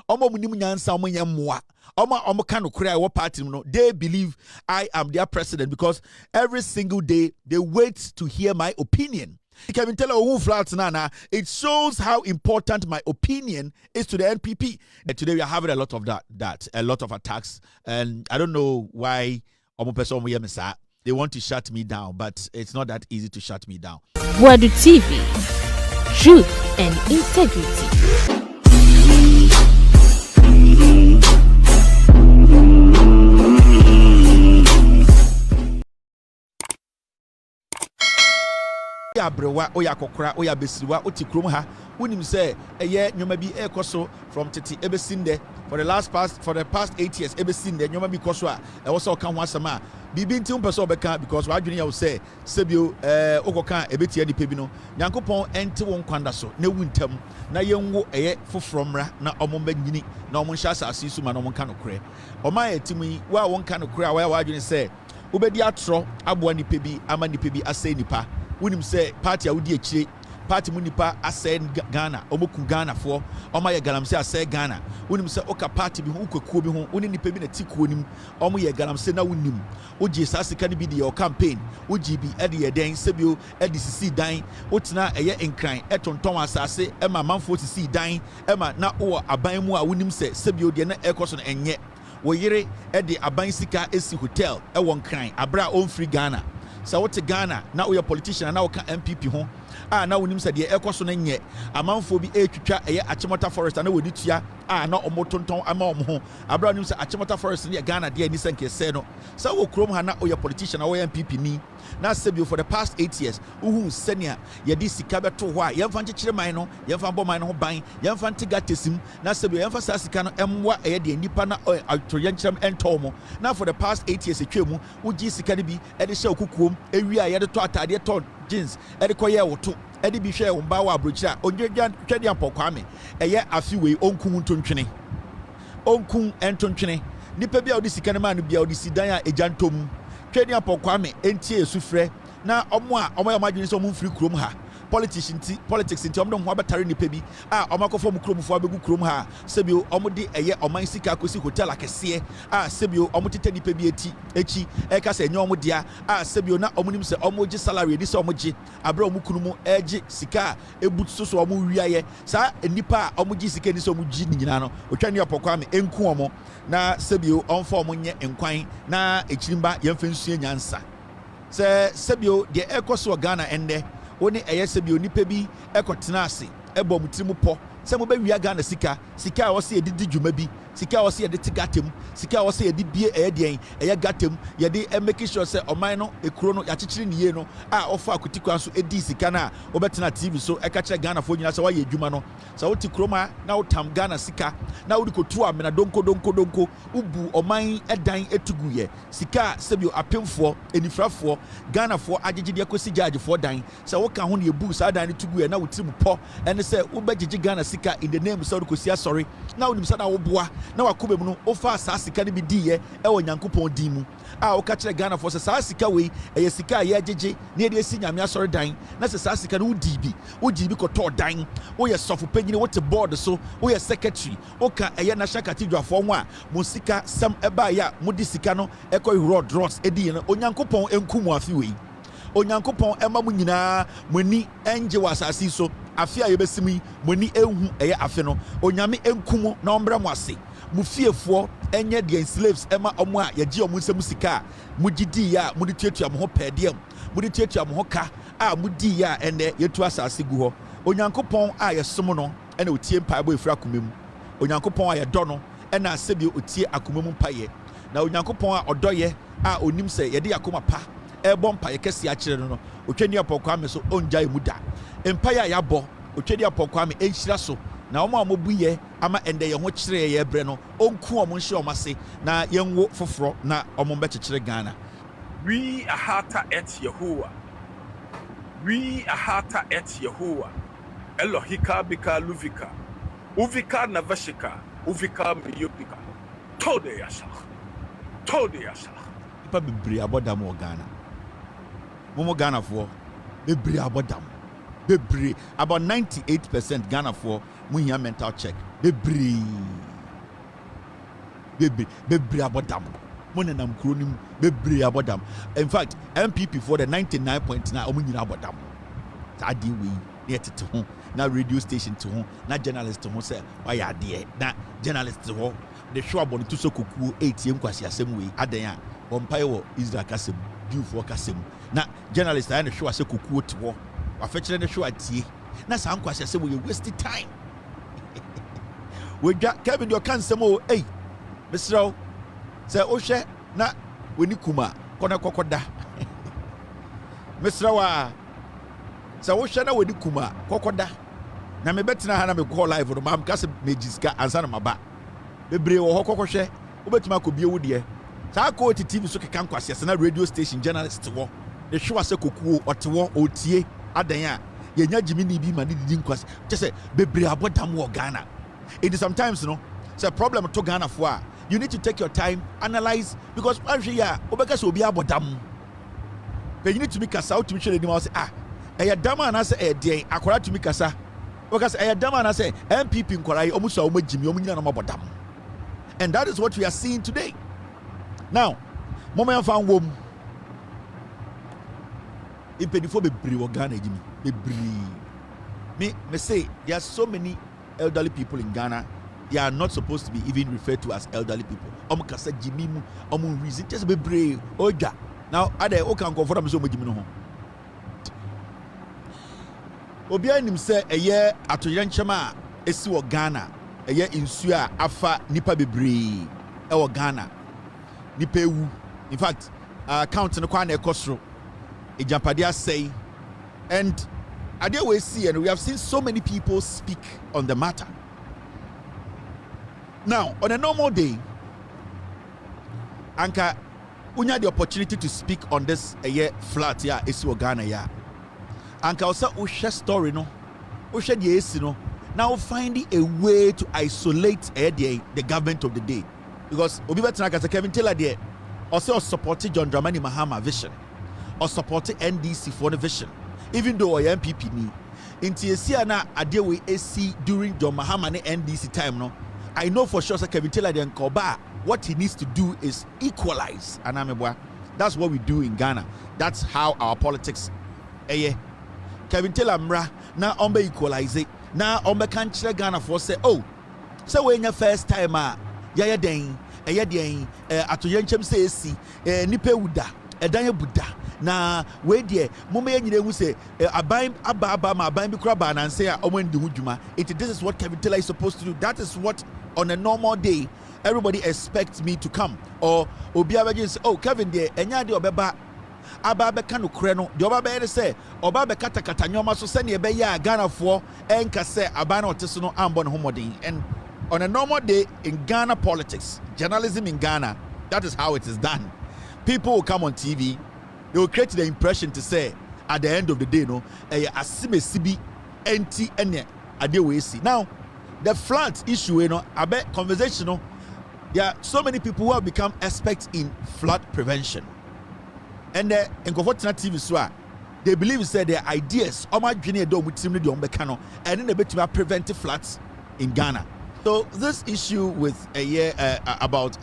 Omo munim nyansa omo yemmoa. Omo kanu kura what party no. They believe I am their president because every single day they wait to hear my opinion. You can tell who flats nana. It shows how important my opinion is to the NPP. And today we are having a lot of that a lot of attacks, and I don't know why they want to shut me down, but it's not that easy to shut me down. Boadu TV, truth and integrity. Ya brewa oya kokora oya besiwa oti krom ha unim say eye nyoma bi ekoso from tete ebesinde for the past 8 years ebesinde nyoma bi koso a e wo so kan ho asema bibi nti umpeso obeka because wadwene ya wo say sebio okoka ebetia di pebi no nyankopon ente won kwanda so na wuntam na yenwo eye fofromra na omomba nyini na omhya asase su ma na omka no kre oma etimi wa won ka no kre a wa wadwene say ubedi atro aboa ni pebi ama ni pebi asay nipa Unim say party awudi akire party munipa asay Ghana omoku Ghana for oma ye galamse asay Ghana unim say oka party bi hu kwekuo bi hu uni nipa bi na tikuo nim omo ye galamse na unim oji sasika ni bi de your campaign oji bi e de ye den sebio e de sisi dan otina eye enkran etonton asase e ma manfo sisi dan e ma na o aban mu a unim say sebio de na ekoso na enye wo yire e de aban sika esi hotel e won kran abra on free Ghana. So what Ghana now we a politician now can MPP ho na wonim said the ekoso na nye amanfo bi etwitwa eye Achimota forest na wodi tua na omotonton ama omho abra wonim say Achimota forest na Ghana de ani senke se no so wo krom ha na we a politician na we MPP ni na sebio for the past 8 years uhu senior ye di sika beto ho a yemfa nkekere man no yemfa bo man no ho ban yemfa ntiga tesim na sebio yemfa sa sika no emwa eye de nipa na atoyenkyerem entomo na for the past 8 years etwemu uji sika ne bi e de hye okukuom ewi a ye de to atade to jeans e de koye woto e de bi hwe wo mba wa abrochira onjegya twede ampokwame eye afiwe onkun ntontwene onkun entontwene nipa bia odi sika ne man bia odi sidan a ejantom twede ampokwame entie esufre na omo ya madwene so omo free krom ha politics nti omdo ho abatare nipa bi omakofo mu kromfo abegu krom ha sebio omde eye oman sika akosi hotel akese sebio omtete nipa bi echi eka se enye omodia sebio na omunim se omoji salary edi se omoji abra omukunu mu eji sika ebutso so omo wiaye sa nipa omoji sika ni se omoji nyina no otwane apokwa enku omo na sebio onfo omonye enkwan na echirimba yemfa nsue nyansa se sebio de ekoso Ghana ende woni eyesebio nipa bi ekotena ase ebo mutirimu po se mo be wia Ghana sika a wo se edidi dwuma bi sika a wo se editi gatem sika a wo se edi bie eyedien eye gatem ye de make sure se oman no ekuro no ya kyekyere niye no ofa akutikwa so edi sika na obetena TV so eka kire Ghana fo nyina se wa ye adwuma no sa wo ti kroma na wo tam Ghana sika na wo dikotu amena donko ubu oman edan etuguye sika sebio apemfo enifrafo Ghana fo agegede akosi judge fo dan se wo ka ho ne ebu sa dan etuguye na wo tirimu po ene se wo begege Ghana sika in the name so kosi sorry na wo nim sa na wo boa na wakobem no ofa sa sika ne bi diye e wo Nyankopon din mu wo ka kire Ghana fo se sa sika we eye sika ye agege na ede esi nyame asori dan na se sa sika no wodi bi koto dan wo ye sofo panyine wo te board so wo ye secretary wo ka eye national cathedral fo ho a mo sika sam eba ya mo di sika no ekoi road dross edi no Onyankopon enkumu afi we Onyankopon ema mu nyina mani enje wasasi so afi a yebesimi mani ehu eye afi no onyame enkumu na ombra mo ase mu fiefo enye de slaves ema omo a ye gi omo nsem sika mu gidi ya mu di tuatua mo ho pedem mu di tuatua mo ho ka mu di ya ene yetu asase gu ho Onyankopon a ye som no ene otie mpaebo efra akomem Onyankopon a ye do no ene asebi otie akomem paye na Onyankopon a odoye a onim se ye de yakoma pa ebo mpaye kese a kire no otwani apokwame so onjae mu da mpaye ya bo otwani apokwame enhyira so na omo amobuye ama ende ye ho kire ye bre no onku omo nhye omase na yenwo foforo na omo mbekekere Ghana. We are hata et Yehovah. We are hata et Yehovah. Elohika bika luvika. Uvika navashika. Uvika miyopika. Tode yasha. Ipa bibri abodam o Ghana. Momo Ghana fo bibri abodam. bebree about 98% Ghana for munya mental check bebree abodam money nam kronim bebree abodam. In fact MPP for the 99.9 omunyina abodam adi we near to home na radio station to home na journalist to home say why ya there na journalist to home the show about to so kuku 8 kwasi asem we adan a bompae wo Israel kasem for kasem na journalist I show ase kuku to home afechire the show atie na san kwasi asem we waste time we Kevin your can some hey Mr. Say Oshe na weni kuma kona kokoda Mr. Wa say Oshe na weni kuma kokoda na me betina ha na me call live no mam kase mejiska ansa na maba bebre wo hokokoshe obetima akobie wudie saa ko TV so keka nkwase na radio station journalist wo the show ase kokuo otewo otie adan a yenya jimini bi ma didi nkwase say bebre abodam wo Ghana. It is sometimes it's a problem to Ghana for. You need to take your time, analyze, because actually, obeka so obi abodam. But you need to be kasa out to make sure the say dama and I say dey akwara to me kasa. Because dama and I say MPP nkwara omuso omajimi omunyina no abodam. And that is what we are seeing today. Now, moment fan wom. Impedifo bebree wo Ghana ejimi. Bebree. Me say there are so many elderly people in Ghana. They are not supposed to be even referred to as elderly people. Kasa Jimmy mu, reason just be brave. Oja. Now, ade o kan comfort am so mo Jimmy no ho. Obia nim say eye atoyenchema esi wo Ghana. Eye insu a afa nipa bebree e wo Ghana. Nipa ewu. In fact, count no kwa na ekosro. Ejampade asay. And ade we see and we have seen so many people speak on the matter. Now, on a normal day, Anka, we had the opportunity to speak on this flat here, Esi Ghana here. Anka also we share story no, we share the AC no. Now finding a way to isolate the government of the day, because Obi Betanaka Kevin Taylor there also supported John Dramani Mahama vision, or supported NDC for the vision, even though I am MPP ni. Inti Esi na adewe AC during John Mahama NDC time no. I know for sure Kevin Taylor and Koba, what he needs to do is equalize. That's what we do in Ghana. That's how our politics. Kevin Taylor mra na ombe equalize it. Na ombe kanchire Ghana for say, oh, so when your first time ya den atoyenchem say esi nipe wuda edanye buda na we die mama nyire hu say aban aba ma aban bi kura ba na say omo ndi hudwuma. This is what Kevin Taylor is supposed to do. That is what on a normal day everybody expects me to come, or obi abaje say, oh Kevin there enya de obeba aba beka no kure no de oba be say oba be kata nyoma so se ne be ya Ghana for enka say aba na oteso no ambo ne homodin. And on a normal day in Ghana politics, journalism in Ghana, that is how it is done. People will come on TV, they will create the impression to say at the end of the day asime sibi enti ene ade we see. Now the flood issue, I bet conversation, there are so many people who have become experts in flood prevention. And in Comfortina TV, they believe their ideas, and then they bet prevent floods in Ghana. So this issue with about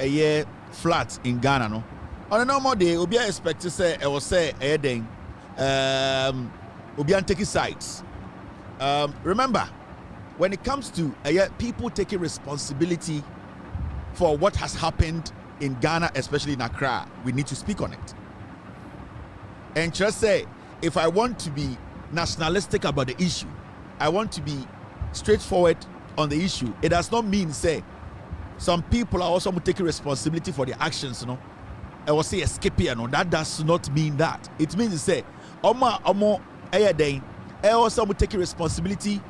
floods in Ghana, on a normal day, we be expect to say, I will say, we be taking sides. Remember, when it comes to people taking responsibility for what has happened in Ghana, especially in Accra, we need to speak on it. And just say, if I want to be nationalistic about the issue, I want to be straightforward on the issue, it does not mean, say, some people are also taking responsibility for their actions, I will say escape, that does not mean that. It means to say, omo also taking responsibility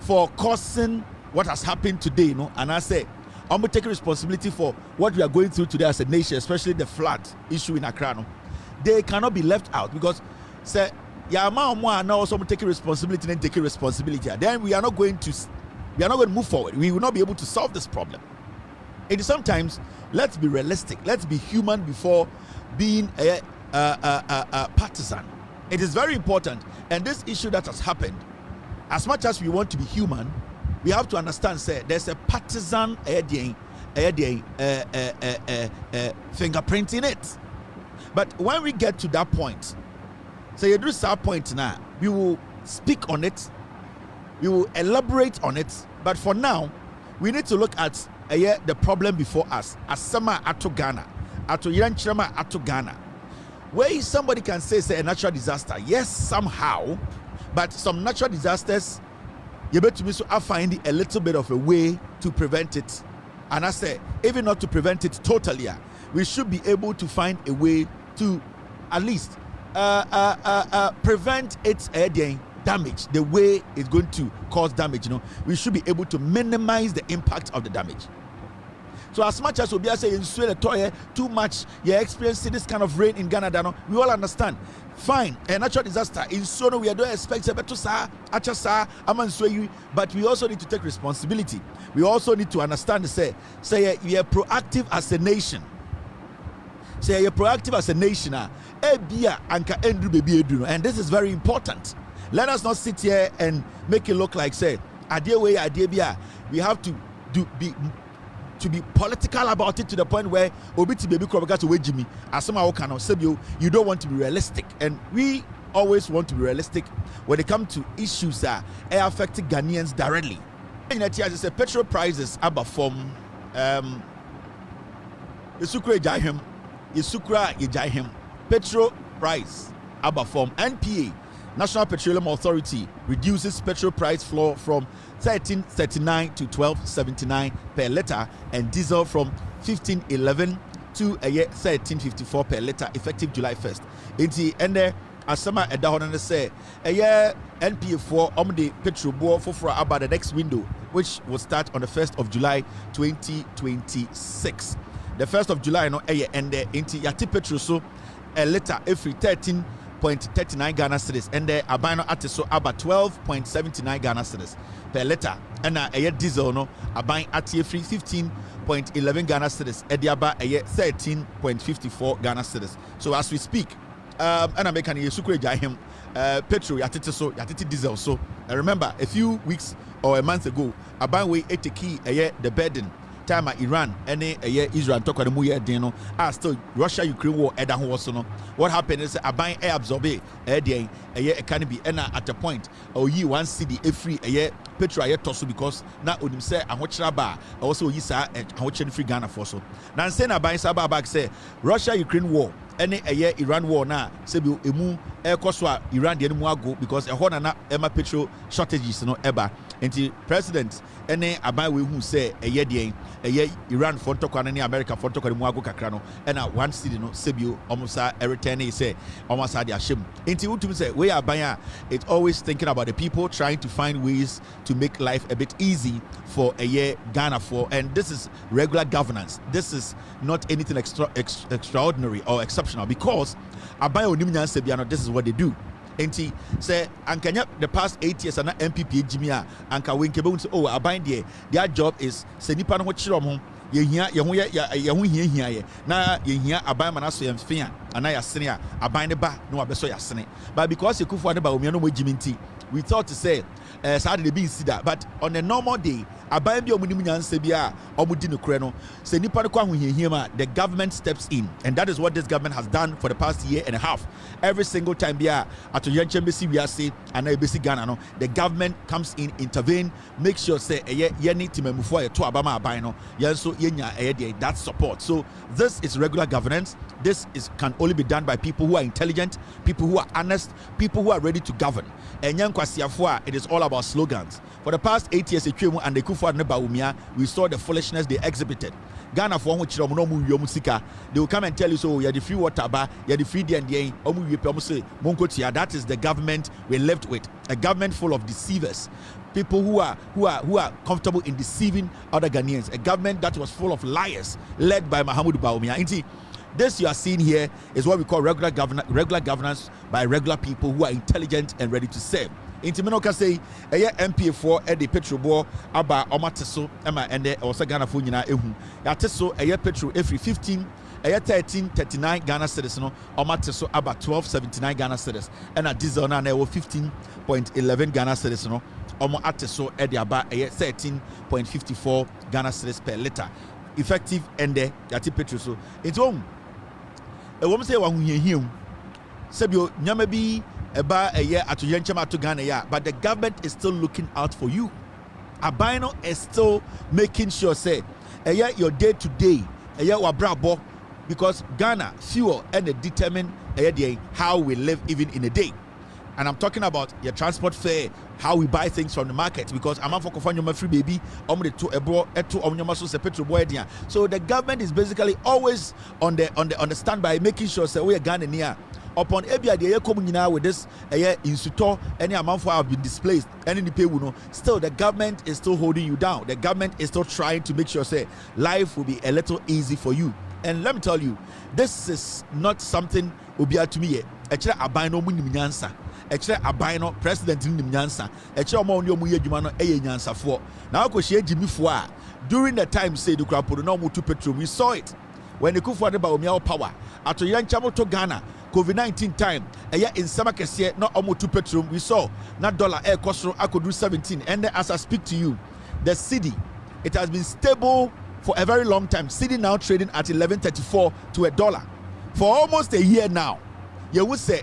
for causing what has happened today, and I say, I'm going to take responsibility for what we are going through today as a nation, especially the flood issue in Accra. They cannot be left out because, say, now also taking responsibility and taking responsibility. Then we are not going to move forward. We will not be able to solve this problem. And sometimes, let's be realistic. Let's be human before being a partisan. It is very important, and this issue that has happened, as much as we want to be human, we have to understand, say, there's a partisan fingerprint in it. But when we get to that point, say you do that point now, we will speak on it, we will elaborate on it. But for now, we need to look at the problem before us. Asama ato Ghana, ato Yanchama ato Ghana, where somebody can say a natural disaster. Yes, somehow, but some natural disasters, you better be so I find a little bit of a way to prevent it. And I say, even not to prevent it totally, we should be able to find a way to at least prevent its damage, the way it's going to cause damage. We should be able to minimize the impact of the damage. So as much as we are saying too much, you're experiencing this kind of rain in Ghana, we all understand. Fine, a natural disaster in Sono, we don't expect but we also need to take responsibility. We also need to understand, say we are proactive as a nation. Say you're proactive as a nation, and this is very important. Let us not sit here and make it look like, say, we have to be political about it to the point where you don't want to be realistic. And we always want to be realistic when it comes to issues that affect Ghanaians directly. As I petrol prices are from petrol price from NPA, National Petroleum Authority, reduces petrol price floor from 13.39 to 12.79 per litre, and diesel from 15.11 to 13.54 per litre effective July 1st. And asama edahon say NPA for the petrol board for about the next window, which will start on the 1st of July 2026. The 1st of July and into yati petrol so a litre every 13.39 Ghana cedis, and the abino at so about 12.79 Ghana cedis per litre, and a diesel no abine at free 15.11 Ghana cedis, and the aba 13.54 Ghana cedis. So as we speak, and I'm making a sukre jahim petrol yatiti so yatiti diesel. So remember a few weeks or a month ago, abine we ate the key the burden time Iran and Israel talk about the deno still Russia Ukraine war what happened is a buying air absorb can be at a point one city free petrol because now unim say also free Ghana for so now say na buying sababak say Russia Ukraine war Iran war na say emu Iran the go because na ema petrol shortages eba and president abai we who say Iran for talk and America for talk and kakra no and one city no sebio almost return say almost had their shame until to say we are buying it's always thinking about the people, trying to find ways to make life a bit easy for Ghana for, and this is regular governance. This is not anything extraordinary or exceptional, because abai onimnya sebiano this is what they do. Enti say ankanya the past 8 years and MPP Jimia anka wenkebe say aban their job is say nipa no chiro mo yehia na yehia aban manaso yemfia ana yasene a aban ne ba no abeso yasene, but because Ekufu ne ba omia no mojiminti we thought to say sad they be sida, but on a normal day aban bi omunim nyanse bia omudi no kure no say nipa no kwa hohia ma the government steps in, and that is what this government has done for the past year and a half. Every single time bia ato yanchembesi we say ana ebesi Ghana no the government comes in, intervene, make sure say ye need timemufo ye to abama aban no yenso yenya that support. So this is regular governance. This can only be done by people who are intelligent, people who are honest, people who are ready to govern. And it is all about slogans. For the past 8 years, and the Ekufu and Baumia, we saw the foolishness they exhibited. Ghana for which they will come and tell you, so you're the free water bar, you're the free DND, that is the government we're left with. A government full of deceivers. People who are comfortable in deceiving other Ghanaians. A government that was full of liars, led by Mahamudu Baumia. This you are seeing here is what we call regular governance by regular people who are intelligent and ready to serve. Intiminoka say MPA4 at the petrol board aba omateso ema ende osa Ghana fo nyina ehu yateso petrol every ɛyɛ 1339 Ghana cedis no ɔmate so aba 1279 Ghana cedis ɛna diesel na ɛwɔ 15.11 Ghana cedis no ɔmo ate so ɛde aba ɛyɛ 13.54 Ghana cedis per litre effective ɛndɛ yɛate petrol so nti wɔn ɛwɔm sɛ wɔahohiahia sɛbio nyama bi ɛba ɛyɛ atoyɛ nkyɛm ato Ghana yɛ but the government is still looking out for you. Abino is still making sure say your day to day wabrabo because Ghana fuel and determine how we live even in a day. And I'm talking about your transport fare, how we buy things from the market because I'm for kofanya free baby so the government is basically always on the standby making sure say we are Ghana near upon ebia the year coming now with this institute any amount for have been displaced any pay no still the government is still holding you down. The government is still trying to make sure say life will be a little easy for you. And let me tell you, this is not something obia to me actually abino mu nyansa actually abino president nim nyansa actually omo oni omu yedwuma no nyansa for now ko hie Jimmy for during the time say the crap no mu to petrol we saw it when the kufu ade ba omi power ato yanchamo to Ghana COVID-19 time in summer kesiye not almost 2 petrol we saw na dollar air cost I could do 17 and then as I speak to you the cedi it has been stable for a very long time. Cedi now trading at 11.34 to $1 for almost a year now. You would say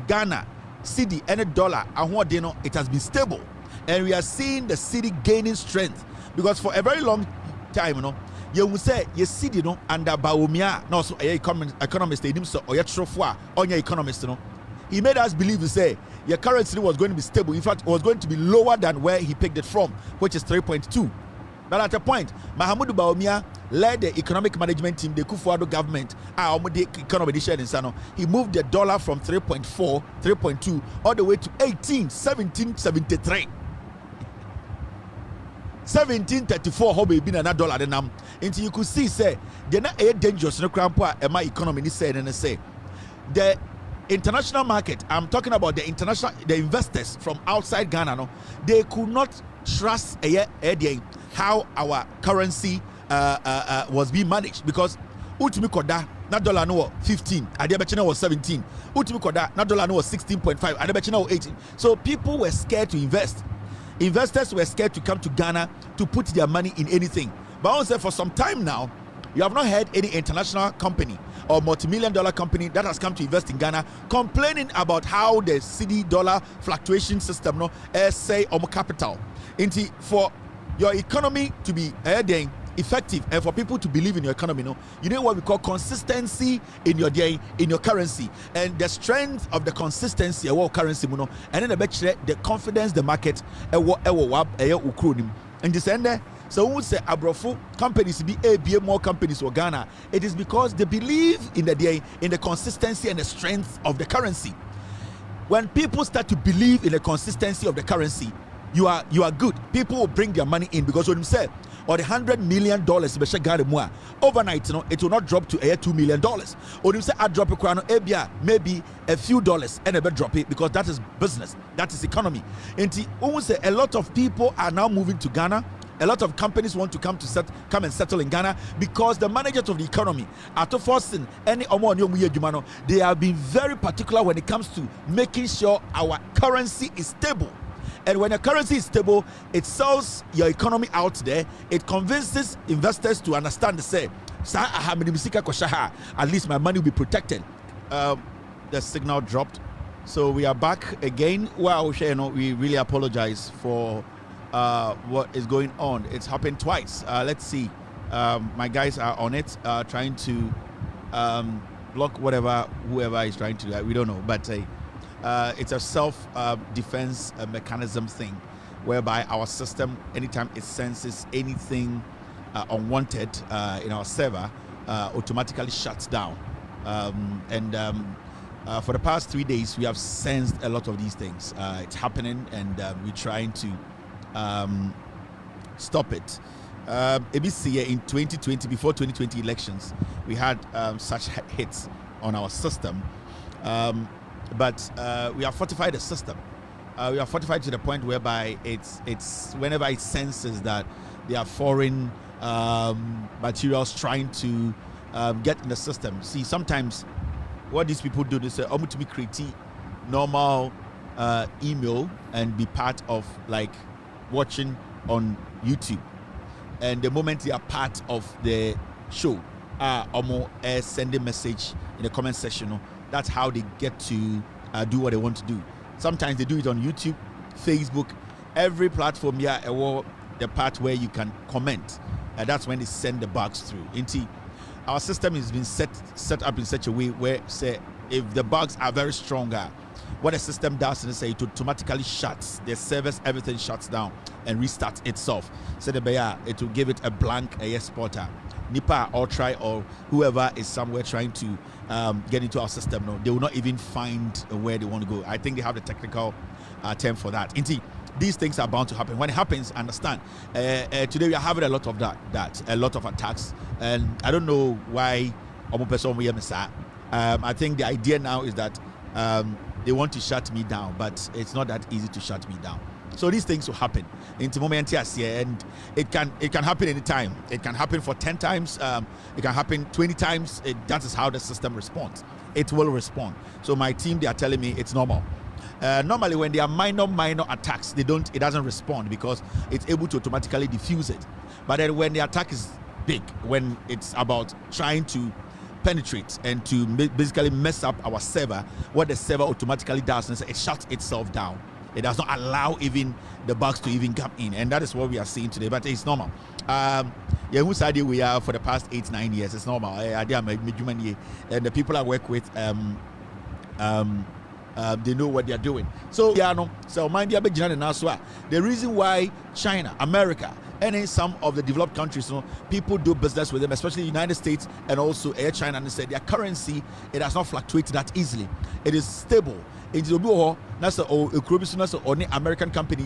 Ghana cedi and $1 it has been stable and we are seeing the cedi gaining strength because for a very long time you will say you see under Baumia no so economist or your trofwa on your economist he made us believe to say your currency was going to be stable. In fact it was going to be lower than where he picked it from, which is 3.2. But at a point Mahamudu Baumia led the economic management team, the Kufuor government he moved the dollar from 3.2 all the way to 1773 1734 how be been another dollar the nam until you could see say they're not a dangerous no crampo my economy ni say and say the international market. I'm talking about the investors from outside Ghana they could not trust how our currency was being managed because ultimate koda na dollar no 15 adebechina was 17 ultimate koda na dollar no was 16.5 adebechina was 18 so people were scared to invest. Investors were scared to come to Ghana to put their money in anything. But I want to say for some time now, you have not heard any international company or multi-million-dollar company that has come to invest in Ghana complaining about how the cedi dollar fluctuation system say capital. For your economy to be effective and for people to believe in your economy, you know what we call consistency in your currency and the strength of the consistency of our currency, and then the confidence the market and this end so we say abrofo companies be more companies for Ghana. It is because they believe in the consistency and the strength of the currency. When people start to believe in the consistency of the currency, you are good. People will bring their money in because when you say or the $100 million overnight it will not drop to $2 million. Or you say I drop a crown maybe a few dollars and a bit drop it because that is business, that is economy. And say a lot of people are now moving to Ghana. A lot of companies want to come and settle in Ghana because the managers of the economy are to forcing any they have been very particular when it comes to making sure our currency is stable. And when your currency is stable, it sells your economy out there. It convinces investors to understand at least my money will be protected. The signal dropped. So we are back again. Well, we really apologize for what is going on. It's happened twice. Let's see. My guys are on it, trying to block whoever is trying to do. We don't know, but it's a self-defense mechanism thing whereby our system, anytime it senses anything unwanted in our server, automatically shuts down. For the past 3 days, we have sensed a lot of these things. It's happening, and we're trying to stop it. ABC in 2020, before 2020 elections, we had such hits on our system. But we have fortified the system. We are fortified to the point whereby it's whenever it senses that there are foreign materials trying to get in the system. See, sometimes what these people do, they say, I'm going to be creating normal email and be part of like watching on YouTube. And the moment they are part of the show, send a message in the comment section. That's how they get to do what they want to do. Sometimes they do it on YouTube, Facebook, every platform here, the part where you can comment. And that's when they send the bugs through. Our system has been set up in such a way where, say, if the bugs are very stronger, what the system does is it automatically shuts the servers, everything shuts down and restarts itself. So it will give it a blank spotter. Nipa or try or whoever is somewhere trying to get into our system, no, they will not even find where they want to go. I think they have the technical term for that. Indeed, these things are bound to happen. When it happens, understand. Today we are having a lot of a lot of attacks, and I don't know why. I think the idea now is that they want to shut me down, but it's not that easy to shut me down. So these things will happen into momentious here, and it can happen anytime. It can happen for 10 times. It can happen 20 times. That is how the system responds. It will respond. So my team, they are telling me it's normal. Normally, when there are minor attacks, it doesn't respond because it's able to automatically diffuse it. But then when the attack is big, when it's about trying to penetrate and to basically mess up our server, what the server automatically does is it shuts itself down. It does not allow even the bugs to even come in, and that is what we are seeing today. But it's normal. Whose idea we are for the past 8-9 years? It's normal. And the people I work with, they know what they are doing. So mind the reason why China, America, and in some of the developed countries, people do business with them, especially the United States and also China, and they said their currency, it does not fluctuate that easily. It is stable. It's only American company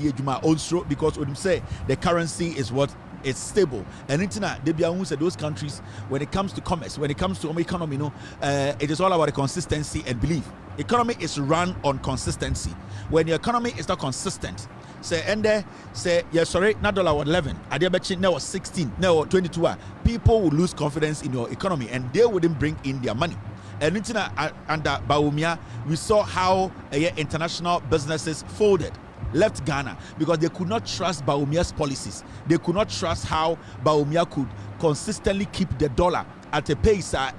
because when say the currency is what is stable. And those countries, when it comes to commerce, when it comes to economy, it is all about the consistency and belief. Economy is run on consistency. When your economy is not consistent, not $11, now was 16, now 22. People will lose confidence in your economy and they wouldn't bring in their money. And under Bawumia, we saw how international businesses folded, left Ghana because they could not trust Bawumia's policies. They could not trust how Bawumia could consistently keep the dollar at a pace a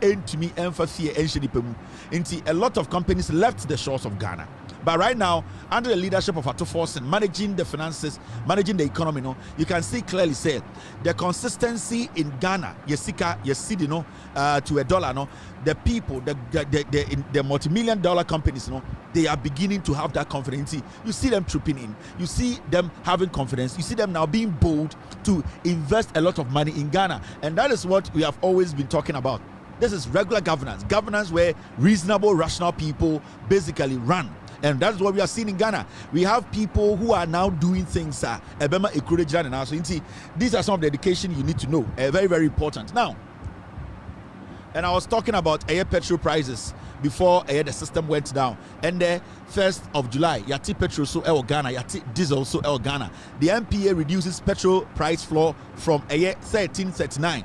lot of companies left the shores of Ghana. But right now, under the leadership of Ato Forsen, managing the finances, managing the economy, you can see clearly say the consistency in Ghana, to a dollar, the people, the multi-million dollar companies, they are beginning to have that confidence. You see them trooping in. You see them having confidence. You see them now being bold to invest a lot of money in Ghana. And that is what we have always been talking about. This is regular governance where reasonable, rational people basically run. And that's what we are seeing in Ghana. We have people who are now doing things. These are some of the education you need to know. Very, very important. Now, and I was talking about petrol prices before the system went down. And the 1st of July, yati petrol so Ghana, yati diesel so Ghana. The MPA reduces petrol price floor from 13.39.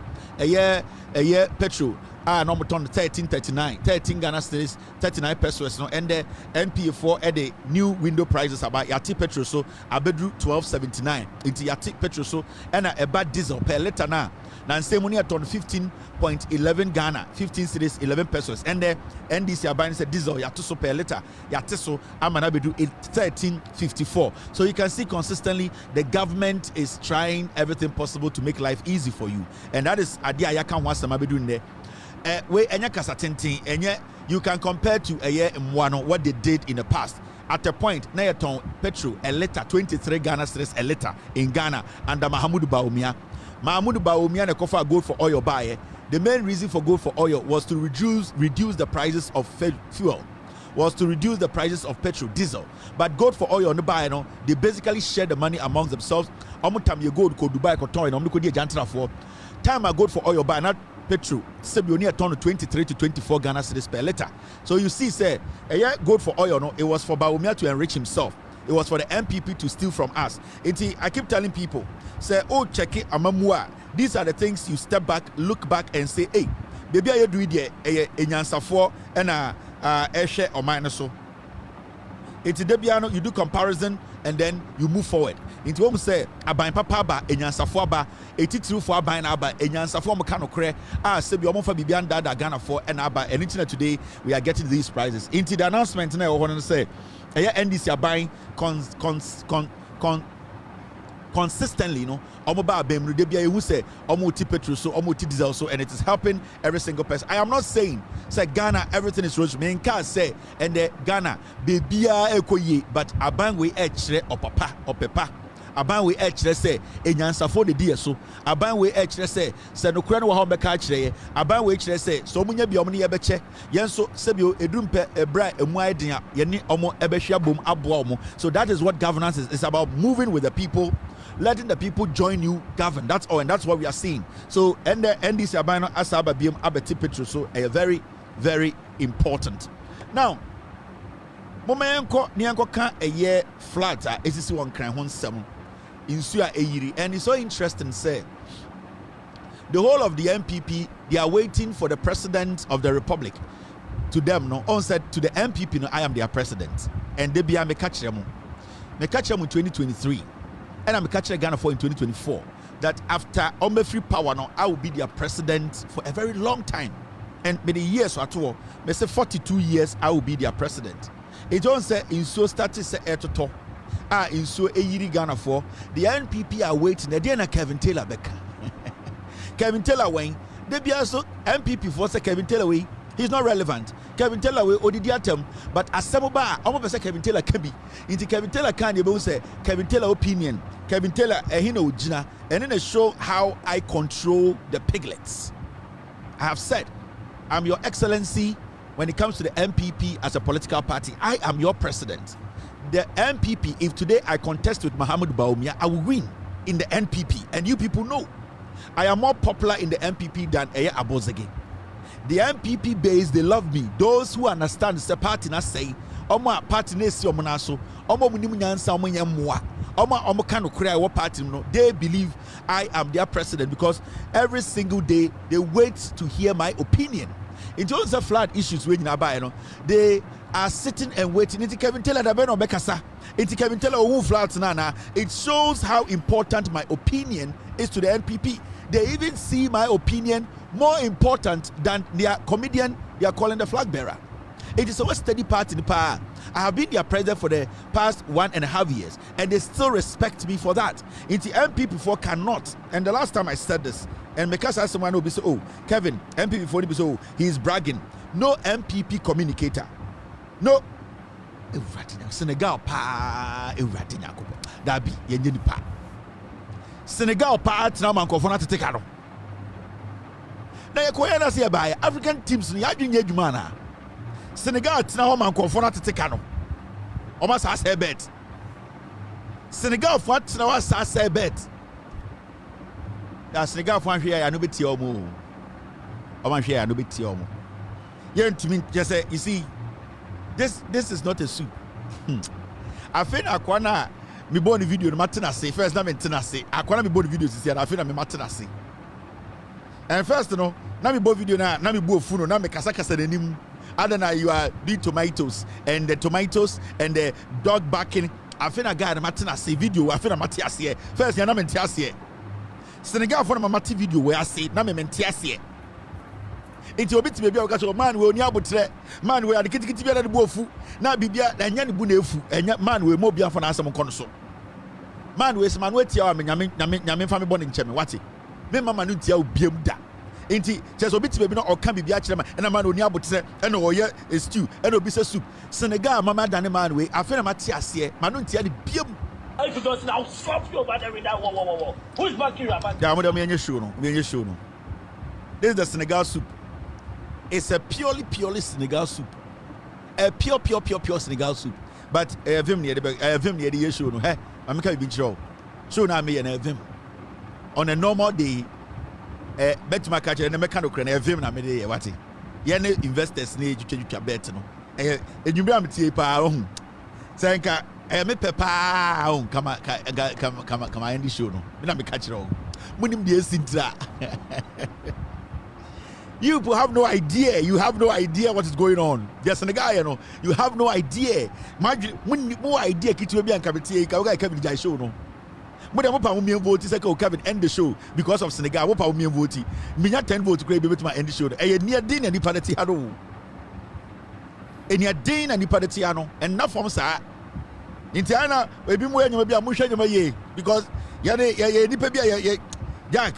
Petrol. No more 13.39, 13 Ghana cedis, 39 pesos. And the NPA4 at the new window prices about yati petrol so abedru 12.79. Into yati petrol so and a bad diesel per liter now. Now say money at on 15.11 Ghana, 15 cedis, 11 pesos. And the NDC are buying diesel yati so per liter, yati so amana bedu 13.54. So you can see consistently the government is trying everything possible to make life easy for you, and that is adia yakan wasa mabedu in there. You can compare to what they did in the past. At a point, Nayaton petrol a liter 23 Ghana cedis a liter in Ghana under Mahamudu Bawumia. Mahamudu Bawumia ne kofa gold for oil buy. The main reason for gold for oil was to reduce the prices of fuel. Was to reduce the prices of petrol, diesel. But gold for oil on the buy, they basically share the money amongst themselves. Time you go to Dubai, time I go for oil buy, not petrol, Sebioni a ton of 23 to 24 Ghana cedis per liter. So you see, say, gold for oil, it was for Bawumia to enrich himself. It was for the MPP to steal from us. I keep telling people, say, check it, amamua. These are the things you step back, look back, and say, hey, baby I do it a nyansafo and eshe or minus so. It's a debiano, you do comparison and then you move forward. Into what we say, aban papa ba, enyansafo ba, etitu for aban aba, enyansafo mekano kre, sebi omofa bibian dada Ghana for and aba, and internet today we are getting these prizes. Into the announcement now, I want to say, NDC are buying consistently, you know, omoba bemru debia who say omo petrol so omo diesel so, and it is helping every single person. I am not saying say Ghana everything is rose. Me nka say and the Ghana bebia ekoye, but abangwe echre opapa opepa. Abangwe echre say enyansafo de die so. Abangwe echre say no kura no wa beka echre. Abangwe echre say so munya bi omne ye beche. Yen so sebio edumpe ebra emu aiden ye ni omo ebehwa bom abo omo. So that is what governance is. It's about moving with the people, letting the people join you govern. That's all, and that's what we are seeing. So and the NDC abano asaba biem abeti petro so very, very important. Now momenko nianko kan a year flat esisi won kran ho nsem insu a eyiri, and it's so interesting say the whole of the MPP, they are waiting for the president of the republic. To them no on said to the MPP no, I am their president, and they be a me catch them in 2023. And I'm catching Ghana for in 2024 that after free power now, I will be their president for a very long time. And many years at all, may say 42 years, I will be their president. It don't say in so started say to in so a year Ghana for the NPP are waiting. They didn't Kevin Taylor back. Kevin Taylor Wayne, they be also MPP for say Kevin Taylor way. He's not relevant. Kevin Taylor will odidiatem, but as Samoba, almost say Kevin Taylor can be. Into Kevin Taylor can you say Kevin Taylor opinion. Kevin Taylor ehino Gina, and then they show how I control the piglets. I have said, I'm your excellency when it comes to the MPP as a political party. I am your president. The MPP, if today I contest with Mohamed Baumia, I will win in the NPP. And you people know, I am more popular in the MPP than Eye Abozege. The MPP base, they love me. Those who understand the party na say, Oma party na si omo na so, Omo munimu nyansa omo nyamwa, Omo kanu kura what party no. They believe I am their president because every single day they wait to hear my opinion. In terms of flood issues, when you know, they are sitting and waiting. It's Kevin Taylor da beno bekasa. It's Kevin Taylor who floods nana. It shows how important my opinion is to the NPP. They even see my opinion more important than their comedian they are calling the flag bearer. It is a steady party in the power. I have been their president for the past 1.5 years, and they still respect me for that. Into MP before cannot. And the last time I said this, and because as someone will be so, oh, Kevin, MP before he be so, he is bragging. No MPP communicator. No. Senegal pa Dabi yenye pa. Senegal pa tina mankofona tete no. Na yekoya na se ba African teams ni adwenya adwuma na. Senegal tina ho mankofona tete no. Oma sa say bet. Senegal for tina wa sa say bet. Ya Senegal for hwe ya no beti omo. Oma hwe ya no beti omo. Yentumi just say you see this is not a soup. I think akwana me born the video no matter say first na me tena say akwana me born the video sisi I think na me matter say. And first no na me born video na me bo fu no na me kasa nanim other than you are doing tomatoes and the dog barking. I think a guy na matter say video I think na matter say first na me tia say Senegal for na matter video where I say na me tia say. It's a bit maybe I got man we only abotre man we are the kitty bia na bo fu na bibia na nya ne bu na efu enya man we mo bia for na asem kon so man we man we tia me nyame fa me bɔ ne nkyɛ me wate me mama no tia obiam da enti cheso bit maybe na ɔka bibia kyerɛ ma na man oni abotre na ɔyɛ stew na obi se soup Senegal mama dane man we afa na mate ase man no tia ne biam. If you don't now stop you about every that whoa. Who's back here about? Yeah, I'm going to show no. This is the Senegal soup. It's a purely Senegal soup. A pure Senegal soup. But vim near the show no. Hey, I'm going to be show. Show na me and vim. On a normal day, bet my catcher and a mechanical and vim na me dey what? Yene investors need you bet no. And you bring me pa home. Sanka me pepa come end the show no. Me na me catch all. Munim dey sintra. You people have no idea. You have no idea what is going on. There's a guy, you know. You have no idea. More idea. Kitu be and kabiti. Kawga Kevin Jai show no. But I'm up me vote. Say Kevin end the show because of Senegal. What up me vote? Me 10 votes. Great baby to my end the show. Eh near din and the party hado. Eh near din and the party hado. And not from sa. Intiana we be more maybe I'm sure you may because ya nipa bi ya Jack.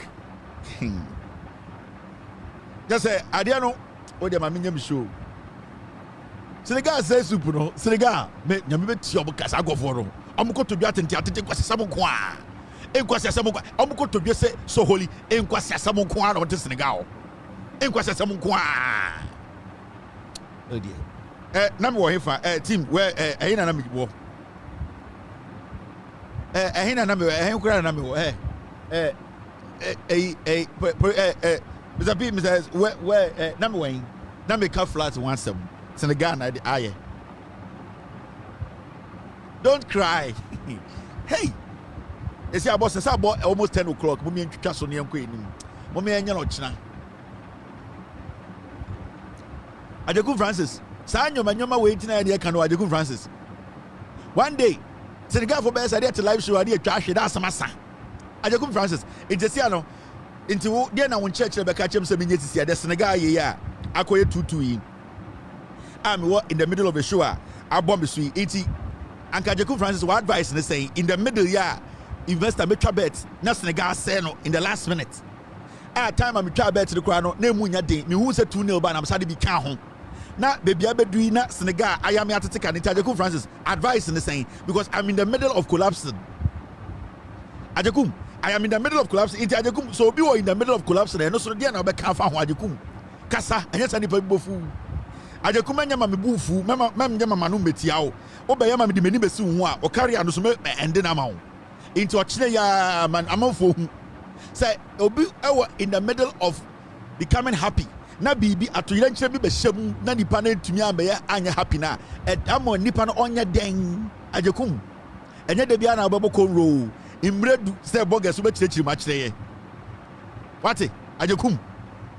Just say Adiano o de ma menyam show. Senegal say soup no. Senegal me nyame beti obo kasa agofo no. Amuko to dua tenti atete kwasesa mo ko a. Enkwasesa mo ko. Amuko to dua say so holy. Enkwasesa mo ko a na on Senegal. Enkwasesa mo ko a. Oh dear. Na me wo hefa team where na me wo. Hina na me kura na me wo Mr. P says where number one number car flat 17 Senegal na aye. Don't cry. Hey, you see about almost 10 o'clock. Mummy and Casso near Queen. Mummy and Yanochna. Adeku Francis. Sanyo Manyoma waiting idea can Adeku Francis. One day, Senegal for best idea to live show idea trash it as a massa. Adeku Francis. It's a Siano. Into there now when church Rebecca Chem se minye tisi the Senegal yeah akoye 2-2 I'm in the middle of a show I bomb the sweet 80 and Kajeku Francis what advice and saying in the middle yeah investor make bet na Senegal say no in the last minute time I'm try bet to the crowd no munya day me who say 2-0 but I'm sorry be can ho na baby abedu na Senegal I am at take and Kajeku Francis advice and saying because I'm in the middle of collapsing Ajekum I am in the middle of collapse. So be in the middle of collapse. No, so dear, now be can't find Ajekum. Kasa, and yes, I need to be fool. Ajekum, and Yama Bufu, Mamma Manu Metiao, Obayama de Menibesu, or carry on the and then amount. Into a China man, I'm for whom say, Obi, in the middle of becoming happy. Na bibi atuyenche bi be sham na nipa na ntumi abeya anya happy na edamo nipa no onya den Ajekum. Enye de bia na obebo konro. Imredu say bogus be chire match there. What? Ajekum.